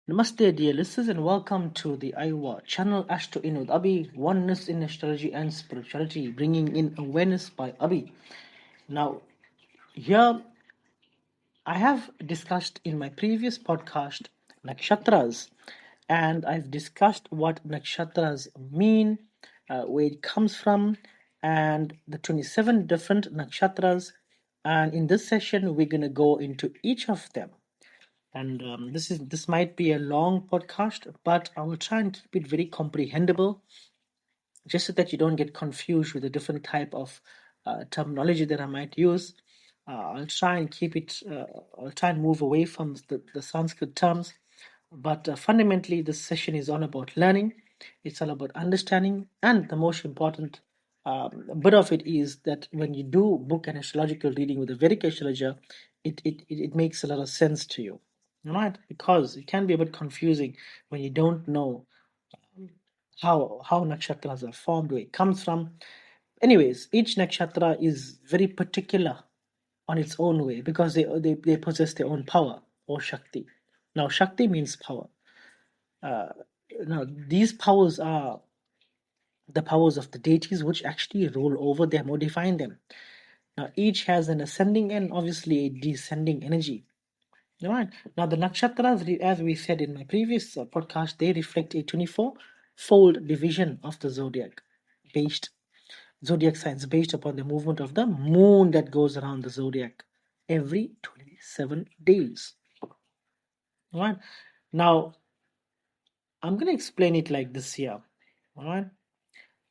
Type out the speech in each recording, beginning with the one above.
Namaste, dear listeners, and welcome to the Iowa channel Ashto In with Abhi, Oneness in Astrology and Spirituality, bringing in awareness by Abhi. Now, here I have discussed in my previous podcast Nakshatras, and I've discussed what Nakshatras mean, where it comes from, and the 27 different Nakshatras. And in this session, we're going to go into each of them, and this might be a long podcast, but I will try and keep it very comprehensible, just so that you don't get confused with the different type of terminology that I might use. I'll try and keep it. I'll try and move away from the Sanskrit terms, but fundamentally, this session is all about learning. It's all about understanding, and the most important bit of it is that when you do book an astrological reading with a Vedic astrologer, it makes a lot of sense to you, right? Because it can be a bit confusing when you don't know how nakshatras are formed, where it comes from. Anyways, each nakshatra is very particular on its own way because they possess their own power or Shakti. Now, Shakti means power. Uh, now, these powers are the powers of the deities which actually rule over them or define them. Now, each has an ascending and obviously a descending energy. Right. Now, the nakshatras, as we said in my previous podcast, they reflect a 24-fold division of the based zodiac signs based upon the movement of the moon that goes around the zodiac every 27 days. All right. Now, I'm going to explain it like this here. All right.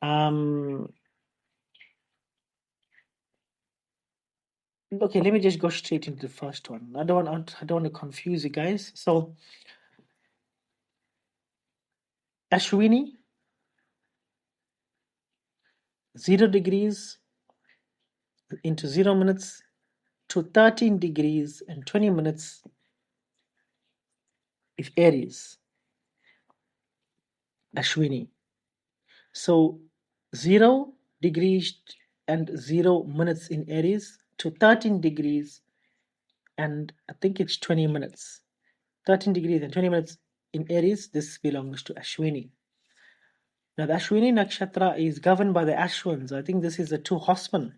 Um, okay, let me just go straight into the first one. I don't want to confuse you guys. So, Ashwini, 0 degrees into 0 minutes to 13 degrees and 20 minutes is Aries, Ashwini. So 0 degrees and 0 minutes in Aries to 13 degrees and I think it's 20 minutes. 13 degrees and 20 minutes in Aries, this belongs to Ashwini. Now, the Ashwini Nakshatra is governed by the Ashwins. I think this is the two horsemen,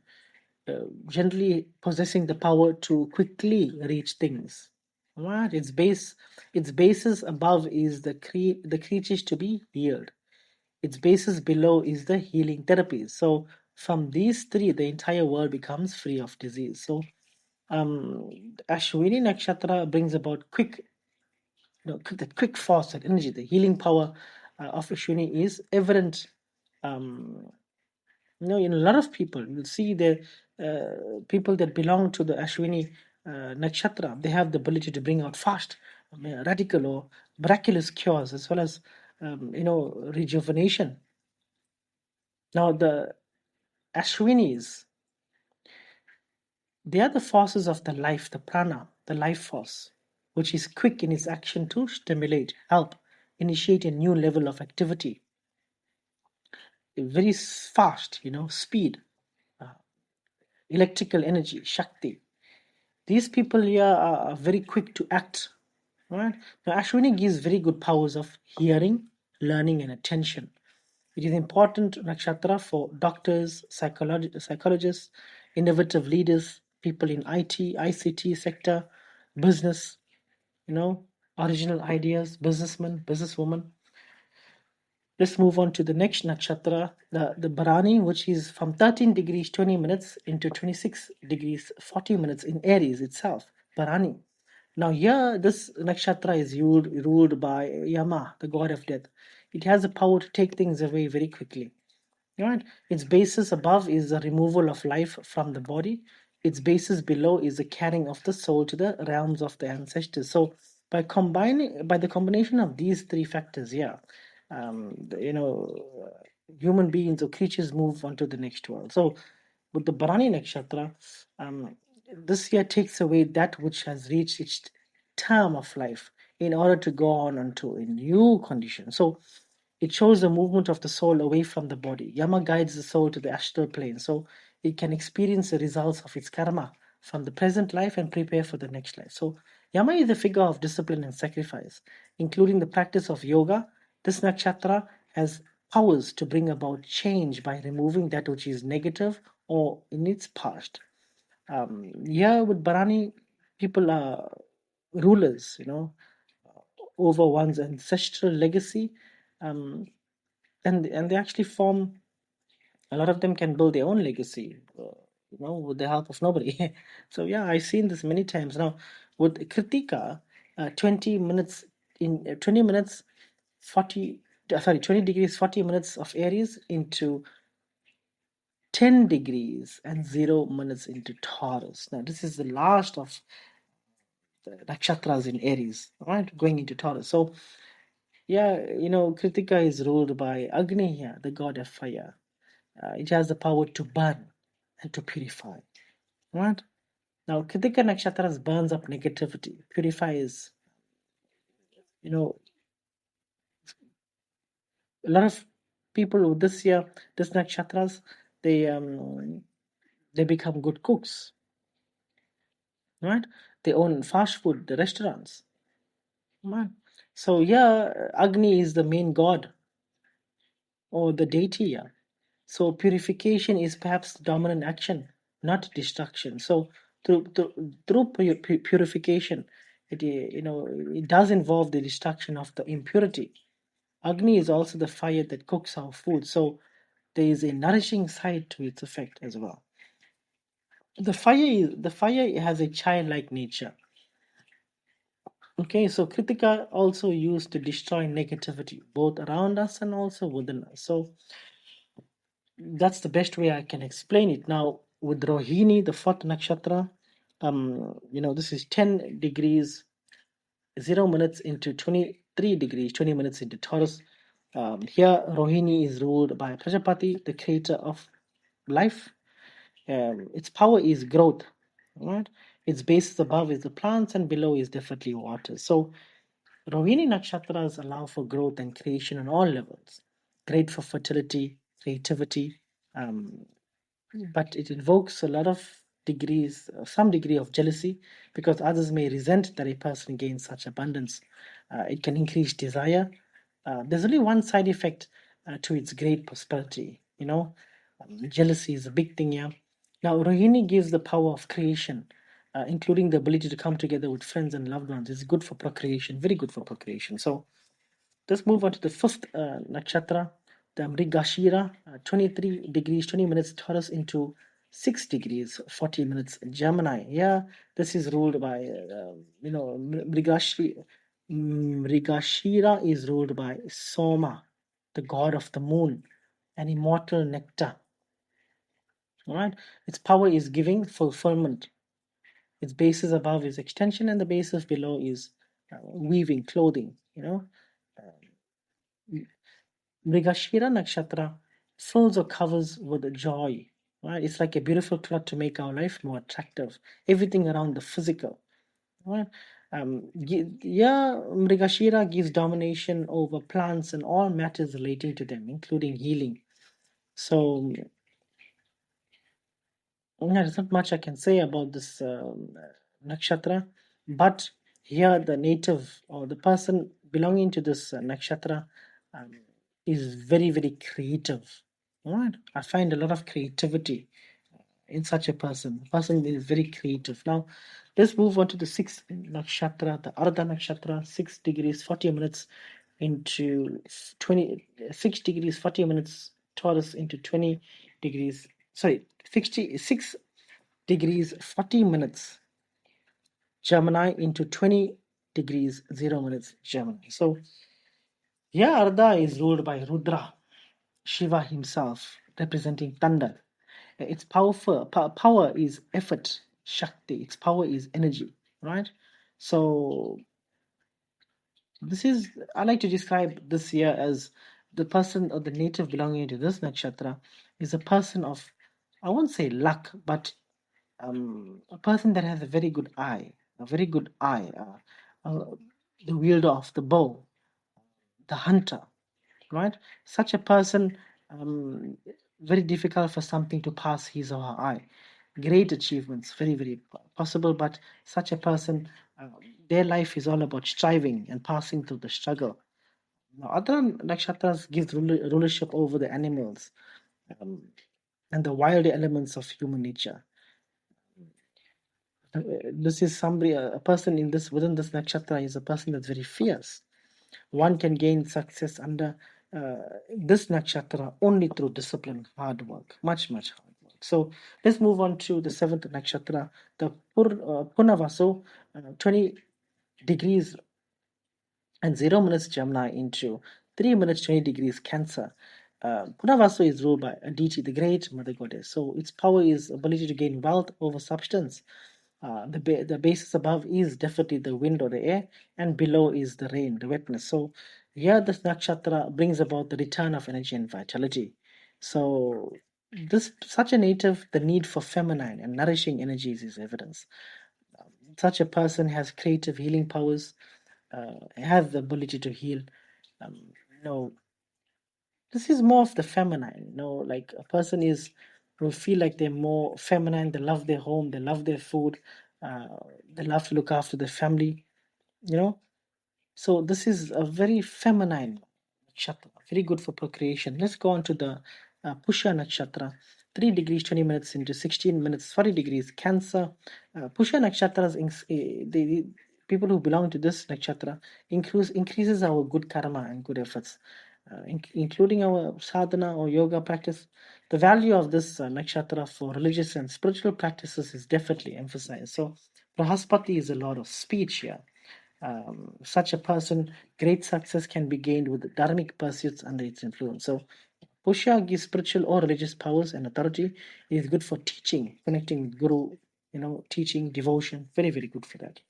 generally possessing the power to quickly reach things. Right? Its basis above is the creatures to be healed. Its basis below is the healing therapies. So from these three, the entire world becomes free of disease. So Ashwini Nakshatra brings about that quick force, that energy, the healing power of Ashwini is evident. Um, in a lot of people, you'll see the people that belong to the Ashwini Nakshatra, they have the ability to bring out fast, radical or miraculous cures as well as rejuvenation. Now, the Ashwinis, they are the forces of the life, the prana, the life force, which is quick in its action to stimulate, help, initiate a new level of activity. Very fast, speed, uh, electrical energy, Shakti. These people here are very quick to act. Right? Now, Ashwini gives very good powers of hearing, learning, and attention. It is important nakshatra for doctors, psychologists, innovative leaders, people in IT, ICT sector, business, original ideas, businessmen, businesswomen. Let's move on to the next nakshatra, the Bharani, which is from 13 degrees 20 minutes into 26 degrees 40 minutes in Aries itself. Bharani. Now here, this nakshatra is ruled by Yama, the god of death. It has the power to take things away very quickly. Right? Its basis above is the removal of life from the body. Its basis below is the carrying of the soul to the realms of the ancestors. So by the combination of these three factors, yeah, human beings or creatures move on to the next world. So with the Bharani Nakshatra, this year takes away that which has reached its term of life in order to go on onto a new condition. So it shows the movement of the soul away from the body. Yama guides the soul to the astral plane so it can experience the results of its karma from the present life and prepare for the next life. So Yama is a figure of discipline and sacrifice, including the practice of yoga. This nakshatra has powers to bring about change by removing that which is negative or in its past. Here with Barani, people are rulers, over one's ancestral legacy, um, and they actually form. A lot of them can build their own legacy, with the help of nobody. So yeah, I've seen this many times now. With Kritika, 20 minutes 40 20 degrees 40 minutes of Aries into 10 degrees and 0 minutes into Taurus. Now this is the last of the nakshatras in Aries, right? Going into Taurus. So yeah, Kritika is ruled by Agni here, the god of fire. It has the power to burn and to purify. Right? Now, Kritika Nakshatras burns up negativity, purifies, you know, a lot of people this year, this Nakshatras, they um they become good cooks, right? They own fast food, the restaurants. Right? So yeah, Agni is the main god or the deity here. So purification is perhaps the dominant action, not destruction. So through purification, it does involve the destruction of the impurity. Agni is also the fire that cooks our food, so there is a nourishing side to its effect as well. The fire has a childlike nature. Okay, so Kritika also used to destroy negativity both around us and also within us. So that's the best way I can explain it. Now, with Rohini, the fourth nakshatra, this is 10 degrees, 0 minutes into 23 degrees, 20 minutes into Taurus. Here, Rohini is ruled by Prajapati, the creator of life. Its power is growth, right? Its base is above is the plants, and below is definitely water. So, Rohini nakshatras allow for growth and creation on all levels. Great for fertility, creativity, um, but it invokes a lot of some degree of jealousy, because others may resent that a person gains such abundance. It can increase desire. There's only one side effect to its great prosperity. Jealousy is a big thing here. Now, Rohini gives the power of creation, including the ability to come together with friends and loved ones. It's good for procreation, very good for procreation. So, let's move on to the fifth nakshatra, the Mrigashira, 23 degrees 20 minutes Taurus into 6 degrees 40 minutes Gemini. Yeah, this is ruled by, Mrigashira is ruled by Soma, the god of the moon, an immortal nectar. All right, its power is giving fulfillment. Its basis above is extension, and the basis below is weaving, clothing. Mrigashira Nakshatra fills or covers with joy. Right? It's like a beautiful cloth to make our life more attractive. Everything around the physical. Right? Mrigashira gives domination over plants and all matters relating to them, including healing. So, there's not much I can say about this nakshatra, but here the native or the person belonging to this nakshatra um, is very, very creative. All right, I find a lot of creativity in such a person. The person is very creative. Now, let's move on to the sixth nakshatra, the Ardha nakshatra, 6 degrees 40 minutes into 26 degrees 40 minutes Taurus into 20 degrees, sorry, 66 degrees 40 minutes Gemini into 20 degrees 0 minutes Gemini. So, yeah, Ardha is ruled by Rudra, Shiva himself, representing thunder. Its power is effort, Shakti. Its power is energy, right? So, I like to describe this year as the person or the native belonging to this nakshatra is a person of, I won't say luck, but a person that has a very good eye, the wielder of the bow, the hunter, right? Such a person, very difficult for something to pass his or her eye. great achievements, very, very possible. But such a person, their life is all about striving and passing through the struggle. Now, other nakshatras give rulership over the animals, um, and the wild elements of human nature. This is somebody, a person in this within this nakshatra is a person that's very fierce. One can gain success under uh, this nakshatra only through discipline, hard work, much hard work. So let's move on to the seventh nakshatra, the Punavasu, 20 degrees and 0 minutes Gemini into 3 minutes 20 degrees Cancer. Punavasu is ruled by Aditi, the great mother goddess. So its power is ability to gain wealth over substance. The basis above is definitely the wind or the air, and below is the rain, the wetness. So here this nakshatra brings about the return of energy and vitality. So this such a native, the need for feminine and nourishing energies is evidence. Such a person has creative healing powers, has the ability to heal. Um, you know, this is more of the feminine. Like a person is will feel like they're more feminine. They love their home. They love their food. Uh, they love to look after their family. You know, so this is a very feminine nakshatra, very good for procreation. Let's go on to the Pusha nakshatra. 3 degrees 20 minutes into 16 minutes 40 degrees Cancer. Pusha nakshatras, the people who belong to this nakshatra increases our good karma and good efforts, including our sadhana or yoga practice. The value of this nakshatra for religious and spiritual practices is definitely emphasized. So Prahaspati is a lot of speech here. Such a person, great success can be gained with dharmic pursuits under its influence. So, Pushya gives spiritual or religious powers and authority. It is good for teaching, connecting with Guru, teaching, devotion. Very, very good for that.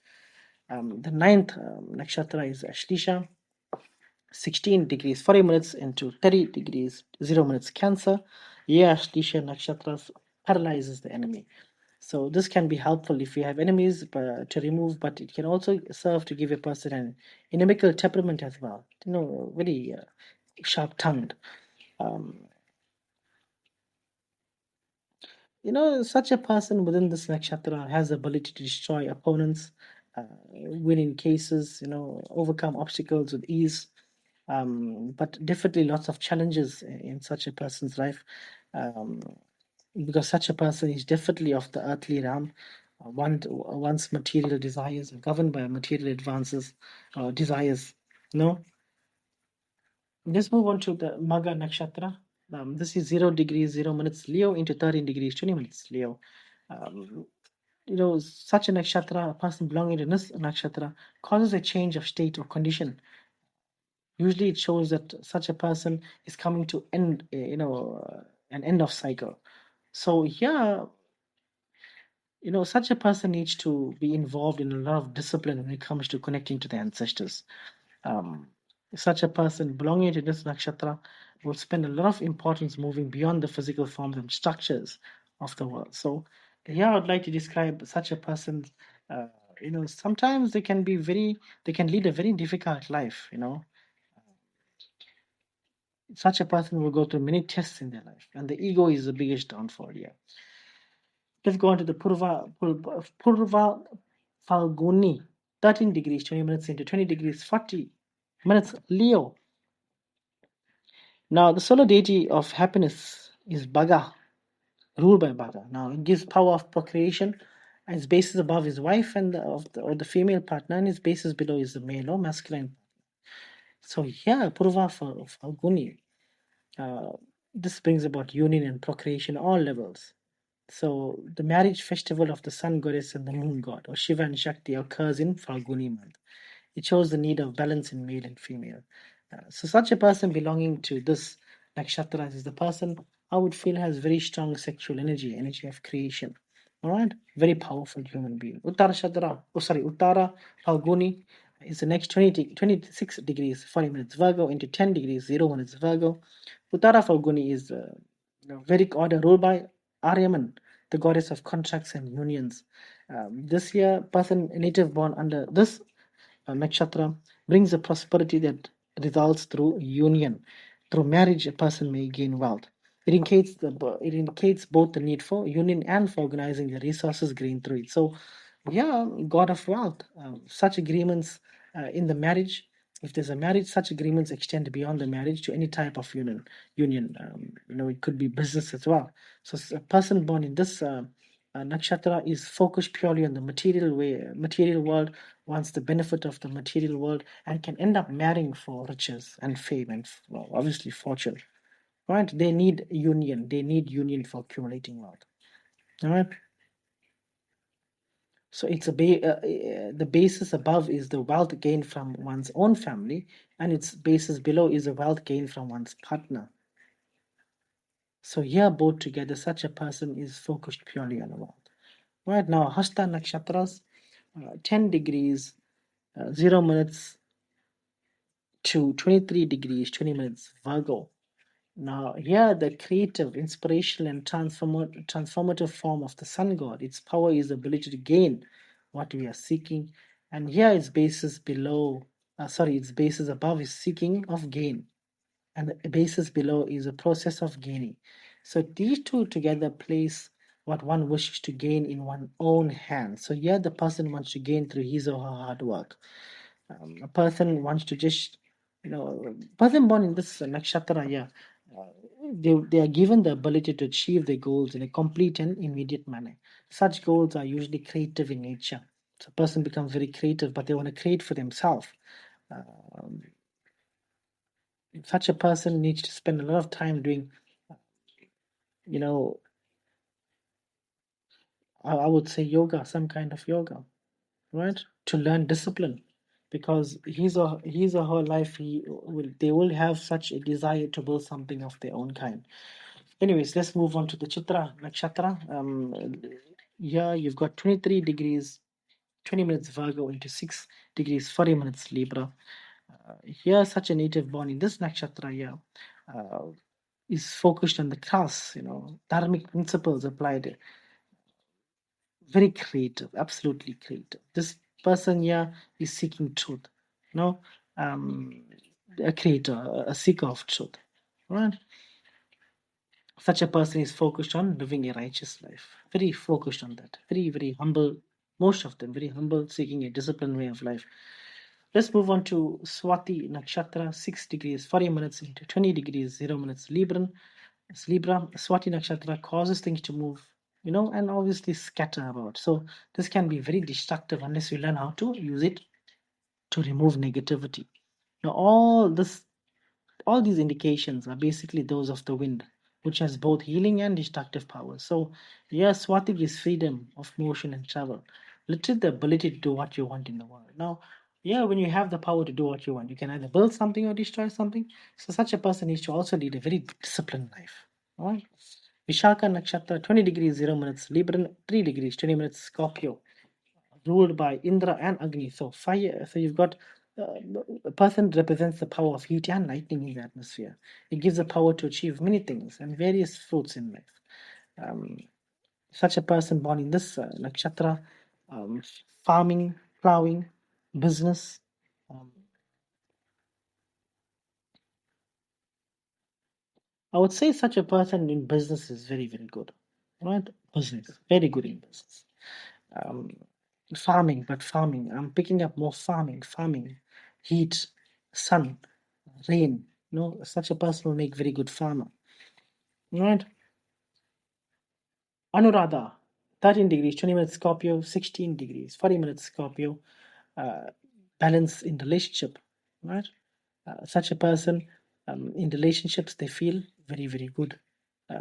The ninth nakshatra is Ashlisha, 16 degrees 40 minutes into 30 degrees 0 minutes Cancer. Yeah, Ashlisha nakshatras paralyzes the enemy. So this can be helpful if you have enemies to remove, but it can also serve to give a person an inimical temperament as well. Very sharp-tongued. Um, such a person within this nakshatra has the ability to destroy opponents, win in cases, overcome obstacles with ease. But definitely lots of challenges in such a person's life. Um, because such a person is definitely of the earthly realm. One's material desires are governed by material advances, desires. No, let's move on to the Maga Nakshatra. This is 0 degrees 0 minutes Leo into 13 degrees 20 minutes Leo. Um, such a nakshatra, a person belonging to this nakshatra, causes a change of state or condition. Usually, it shows that such a person is coming to end, an end of cycle. So here, such a person needs to be involved in a lot of discipline when it comes to connecting to the ancestors. Um, Such a person belonging to this nakshatra will spend a lot of importance moving beyond the physical forms and structures of the world. So, here I would like to describe such a person. Sometimes they can lead a very difficult life. Such a person will go through many tests in their life, and the ego is the biggest downfall here. Let's go on to the Purva Falguni, 13 degrees 20 minutes into 20 degrees 40 minutes Leo. Now, the solar deity of happiness is Bhaga, ruled by Bhaga. Now, it gives power of procreation, and its basis above is wife and or the female partner, and its basis below is the male or masculine. So, here, Purva Falguni, uh, this brings about union and procreation at all levels. So, the marriage festival of the sun goddess and the moon god, or Shiva and Shakti, occurs in Falguni month. It shows the need of balance in male and female. So, such a person belonging to this nakshatra is the person I would feel has very strong sexual energy of creation. All right, very powerful human being. Uttara Falguni is the next 26 degrees 40 minutes Virgo into 10 degrees 0 minutes Virgo. Uttara Falguni is Vedic order ruled by Aryaman, the goddess of contracts and unions. This year, person native born under this nakshatra brings a prosperity that results through union. Through marriage, a person may gain wealth. it indicates both the need for union and for organizing the resources gained through it. So, yeah, God of wealth. Such agreements in the marriage. If there's a marriage, such agreements extend beyond the marriage to any type of union. It could be business as well. So, a person born in this nakshatra is focused purely on the material world, wants the benefit of the material world, and can end up marrying for riches and fame and, well, obviously, fortune. Right? They need union. They need union for accumulating wealth. All right. So the basis above is the wealth gained from one's own family, and its basis below is the wealth gained from one's partner. So here, both together, such a person is focused purely on wealth. Right now, Hasta Nakshatras, 10 degrees, 0 minutes to 23 degrees, 20 minutes, Virgo. Now, here, the creative, inspirational, and transformative form of the sun god, its power is the ability to gain what we are seeking. And here, its basis above is seeking of gain, and the basis below is a process of gaining. So, these two together place what one wishes to gain in one's own hand. So, here, the person wants to gain through his or her hard work. A person wants to just, person born in this nakshatra, yeah, uh, they are given the ability to achieve their goals in a complete and immediate manner. Such goals are usually creative in nature. So a person becomes very creative, but they want to create for themselves. Um, Such a person needs to spend a lot of time doing, you know, I would say yoga, some kind of yoga, right? To learn discipline, because his or her life, they will have such a desire to build something of their own kind. Anyways, let's move on to the Chitra Nakshatra. Here you've got 23 degrees, 20 minutes Virgo into 6 degrees, 40 minutes Libra. Here, such a native born in this nakshatra here uh, is focused on the class, dharmic principles applied. Very creative, absolutely creative. This person here is seeking truth, no, a creator, a seeker of truth, right? Such a person is focused on living a righteous life, very focused on that, very, very humble, most of them very humble, seeking a disciplined way of life. Let's move on to Swati Nakshatra, 6 degrees, 40 minutes into 20 degrees, 0 minutes Libra. It's Libra. Swati Nakshatra causes things to move, and obviously scatter about. So this can be very destructive unless we learn how to use it to remove negativity. Now, all these indications are basically those of the wind, which has both healing and destructive powers. So, yes, Swati gives freedom of motion and travel, literally the ability to do what you want in the world. Now, yeah, when you have the power to do what you want, you can either build something or destroy something. So, such a person needs to also lead a very disciplined life. All right. Vishaka Nakshatra, 20 degrees, 0 minutes, Libra, 3 degrees, 20 minutes, Scorpio, ruled by Indra and Agni. So fire. So you've got a person represents the power of heat and lightning in the atmosphere. It gives the power to achieve many things and various fruits in life. Um, Such a person born in this nakshatra, um, farming, plowing, business. Um, I would say such a person in business is very, very good. Right? Business, very good in business. um, Farming, but farming. I'm picking up more farming, heat, sun, rain. Such a person will make very good farmer. Right? Anuradha, 13 degrees, 20 minutes Scorpio, 16 degrees, 40 minutes Scorpio. Uh, Balance in relationship. Right? Such a person in relationships, they feel very, very good.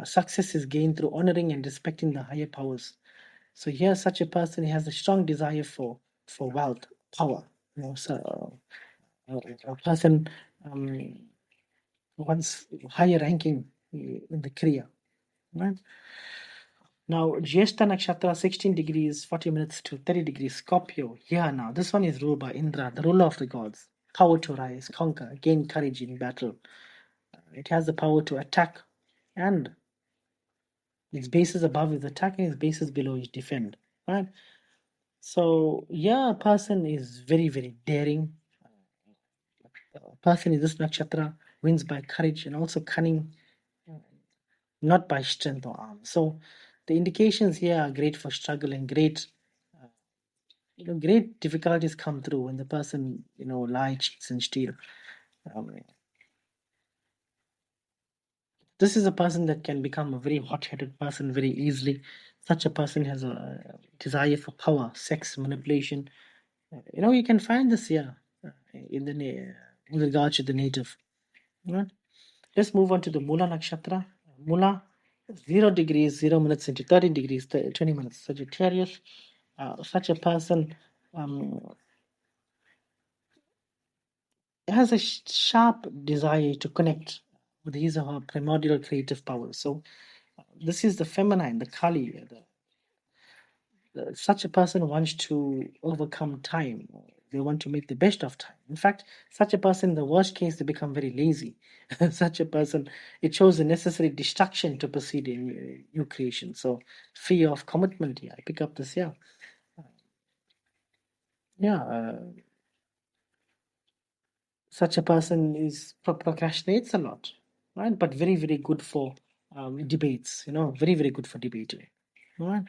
Success is gained through honoring and respecting the higher powers. So here, such a person has a strong desire for wealth, power. So a person um, wants higher ranking in the career. Right now, Jyeshta Nakshatra, 16 degrees, 40 minutes to 30 degrees, Scorpio. Here now, this one is ruled by Indra, the ruler of the gods. Power to rise, conquer, gain courage in battle. It has the power to attack, and its bases above is attack, and its bases below is defend. Right. So, yeah, a person is very, very daring. A person in this nakshatra wins by courage and also cunning. not by strength or arm. So the indications here are great for struggle, and great difficulties come through when the person lie, cheats, and steal. Um, this is a person that can become a very hot-headed person very easily. Such a person has a desire for power, sex, manipulation. You can find this here in with regard to the native. Right? Let's move on to the Mula Nakshatra. Mula, 0 degrees, 0 minutes into 13 degrees, 20 minutes. Sagittarius, such a person um, has a sharp desire to connect with his or her primordial creative power. So, this is the feminine, the Kali. Such a person wants to overcome time. They want to make the best of time. In fact, such a person, in the worst case, they become very lazy. Such a person, it shows the necessary distraction to proceed in new creation. So, fear of commitment. Yeah, I pick up this. Yeah, yeah. Such a person is procrastinates a lot, right? But very, very good for debates. Very, very good for debating. Right?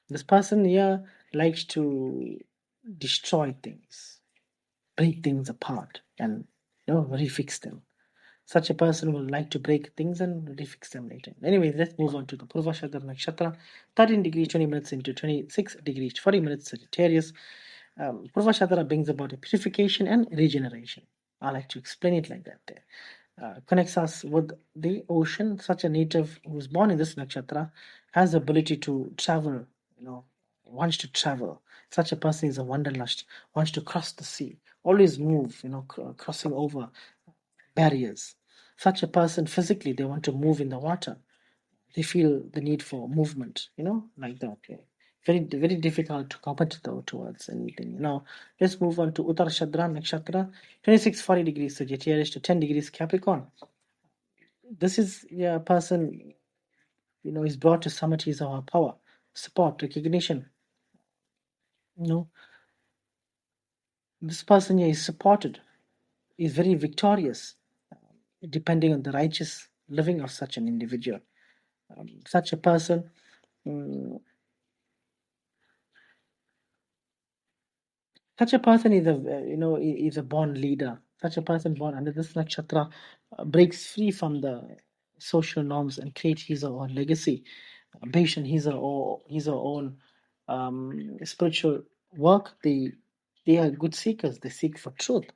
This person here likes to destroy things, break things apart, and refix them. Such a person will like to break things and refix them later. Anyway, let's move on to the Purvashadra Nakshatra. 13 degrees 20 minutes into 26 degrees 40 minutes Sagittarius. Purvashadra brings about a purification and regeneration. I like to explain it like that there. Connects us with the ocean. Such a native who's born in this nakshatra has the ability to travel, wants to travel. Such a person is a wanderlust, wants to cross the sea, always move, crossing over barriers. Such a person physically, they want to move in the water. They feel the need for movement, like that. Yeah. Very, very difficult to comment though towards anything. Let's move on to Uttar Shadra Nakshatra, 2640 degrees Sagittarius to 10 degrees Capricorn. This is a person, is brought to summit his or her power, support, recognition. You know, this person here is supported, is very victorious, depending on the righteous living of such an individual. Such a person, mm, such a person is is a born leader. Such a person born under this nakshatra breaks free from the social norms and creates his or her legacy based on his or own spiritual work. They are good seekers. They seek for truth.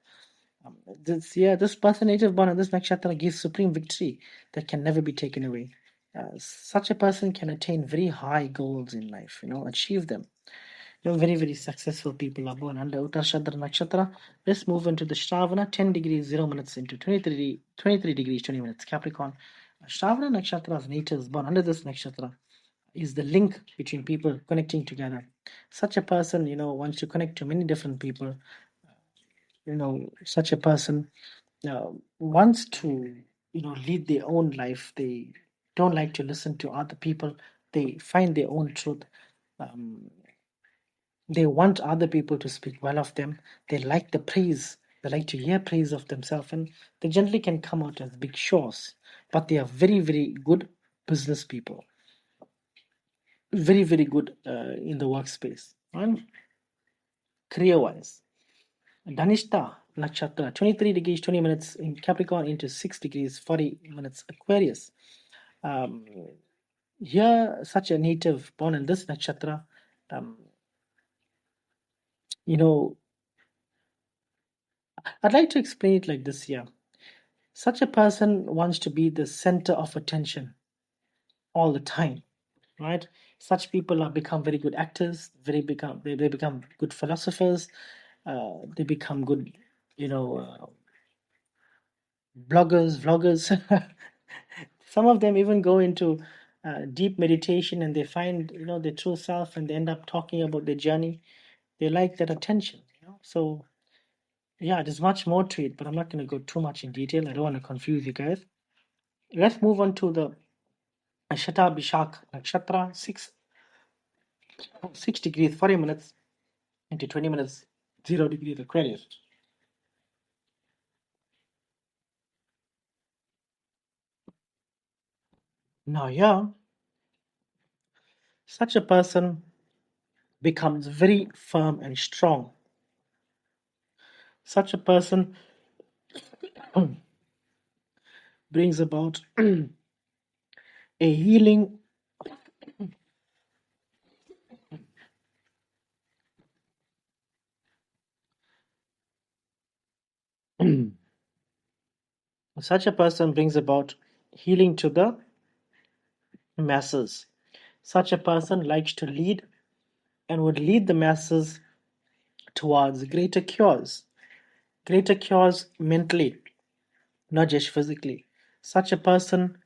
This person native born on this nakshatra gives supreme victory that can never be taken away. Such a person can attain very high goals in life. Achieve them. Very, very successful people are born under Uttashadra Nakshatra. Let's move into the Shravana, 10 degrees 0 minutes into 23 degrees 20 minutes Capricorn. Shravana Nakshatra's natives born under this nakshatra is the link between people connecting together. Such a person, wants to connect to many different people. Such a person wants to, lead their own life. They don't like to listen to other people. They find their own truth. Um, they want other people to speak well of them. They like the praise. They like to hear praise of themselves, and they generally can come out as big shows. But they are very, very good business people. Very, very good in the workspace and career-wise. Dhanishta Nakshatra, 23 degrees 20 minutes in Capricorn into 6 degrees 40 minutes Aquarius. Um, Here, such a native born in this nakshatra, um, you know, I'd like to explain it like this here. Such a person wants to be the center of attention all the time, right? Such people are become very good actors, they become good philosophers, they become good, you know, bloggers, vloggers. Some of them even go into deep meditation and they find, their true self and they end up talking about their journey. They like that attention. So yeah, there's much more to it, but I'm not going to go too much in detail. I don't want to confuse you guys. Let's move on to the Shata Bishak Nakshatra, 6 degrees 40 minutes into 20 minutes 0 degrees Aquarius. Now, yeah, such a person becomes very firm and strong. Such a person brings about a healing. Such a person brings about healing to the masses. Such a person likes to lead and would lead the masses towards greater cures mentally, not just physically. Such a person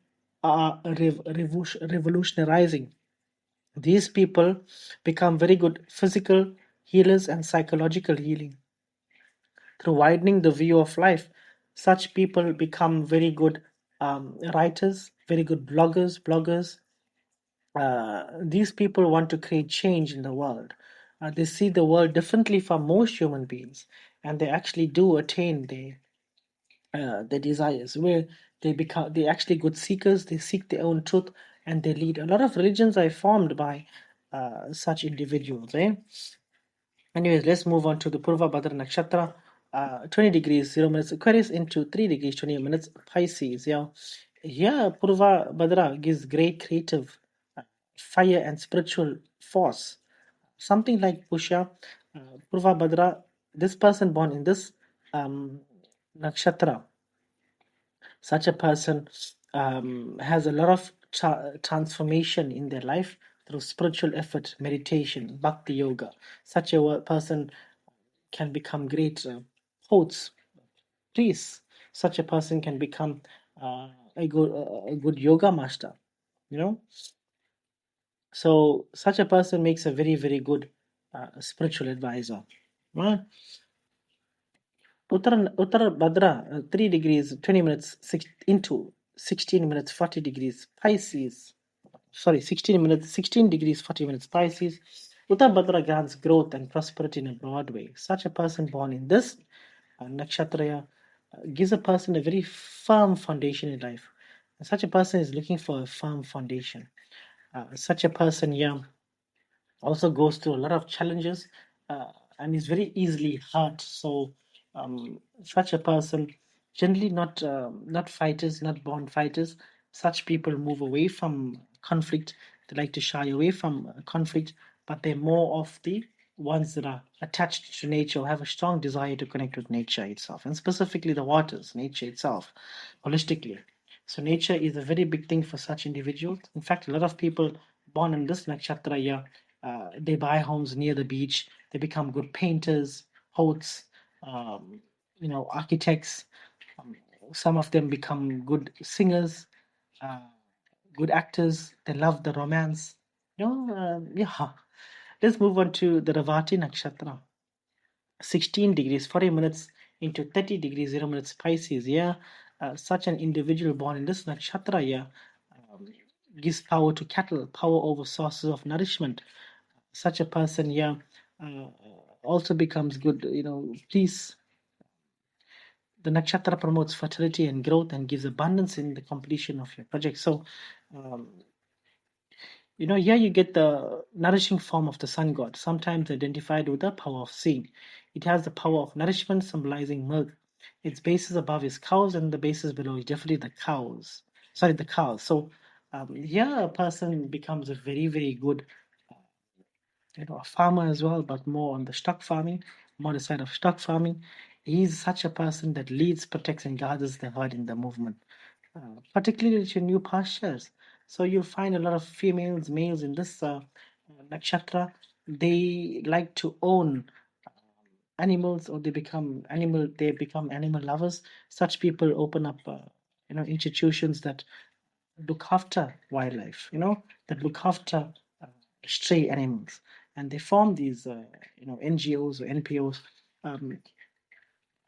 are revolutionizing. These people become very good physical healers and psychological healing through widening the view of life. Such people become very good writers, very good bloggers. These people want to create change in the world. They see the world differently from most human beings, and they actually do attain their desires. Where they actually good seekers. They seek their own truth, and they lead. A lot of religions are formed by such individuals. Anyways, let's move on to the Purva Bhadra Nakshatra. 20 degrees 0 minutes Aquarius into 3 degrees 20 minutes Pisces. Yeah, Purva Bhadra gives great creative fire and spiritual force. Something like Pusha, Purva Bhadra, this person born in this um, nakshatra, such a person has a lot of transformation in their life through spiritual effort, meditation, bhakti yoga. Such a person can become great poets, priests. Such a person can become a good yoga master. You know, so such a person makes a very good spiritual advisor. Right? Uttara Bhadra, 3 degrees 20 minutes into 16 minutes 40 degrees Pisces. Sorry, 16 minutes 16 degrees 40 minutes Pisces. Uttara Bhadra grants growth and prosperity in a broad way. Such a person born in this nakshatra gives a person a very firm foundation in life. Such a person is looking for a firm foundation. Such a person, yeah, also goes through a lot of challenges and is very easily hurt. So, such a person generally not fighters, not born fighters. Such people move away from conflict. They like to shy away from conflict, but they're more of the ones that are attached to nature or have a strong desire to connect with nature itself, and specifically the waters, nature itself, holistically. So nature is a very big thing for such individuals. In fact, a lot of people born in this nakshatra year, they buy homes near the beach. They become good painters, poets, um, architects. Um, some of them become good singers, uh, good actors. They love the romance. Yeah. Let's move on to the Ravati nakshatra. 16 degrees 40 minutes into 30 degrees 0 minutes Pisces. Yeah, such an individual born in this nakshatra, yeah, um, gives power to cattle, power over sources of nourishment. Such a person, yeah, uh, also becomes good, peace. The nakshatra promotes fertility and growth and gives abundance in the completion of your project. So, um, here you get the nourishing form of the sun god, sometimes identified with the power of seeing. It has the power of nourishment, symbolizing milk. Its basis above is cows, and the basis below is definitely the cows. Sorry, the cows. So, here a person becomes a very good, a farmer as well, but more on the stock farming, more the side of stock farming. He's such a person that leads, protects, and gathers the herd in the movement, particularly to new pastures. So you'll find a lot of females, males in this nakshatra. They like to own animals, or they become animal lovers. Such people open up, institutions that look after wildlife, that look after uh, stray animals, and they form these, NGOs or NPOs, um,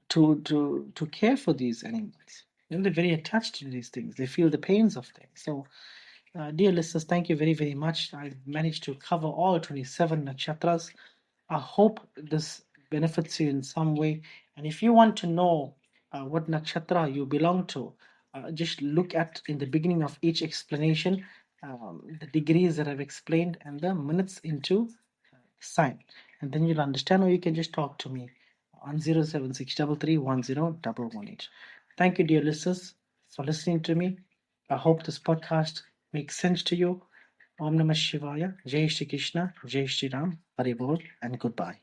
to care for these animals. They're very attached to these things. They feel the pains of things. So, dear listeners, thank you very much. I managed to cover all 27 nakshatras. I hope this benefits you in some way. And if you want to know what nakshatra you belong to, just look at in the beginning of each explanation the degrees that I've explained and the minutes into sign, and then you'll understand, or you can just talk to me on 07633101118. Thank you, dear listeners, for listening to me. I hope this podcast makes sense to you. Om Namah Shivaya, Jai Shri Krishna, Jai Shri Ram, Hari Bol, and goodbye.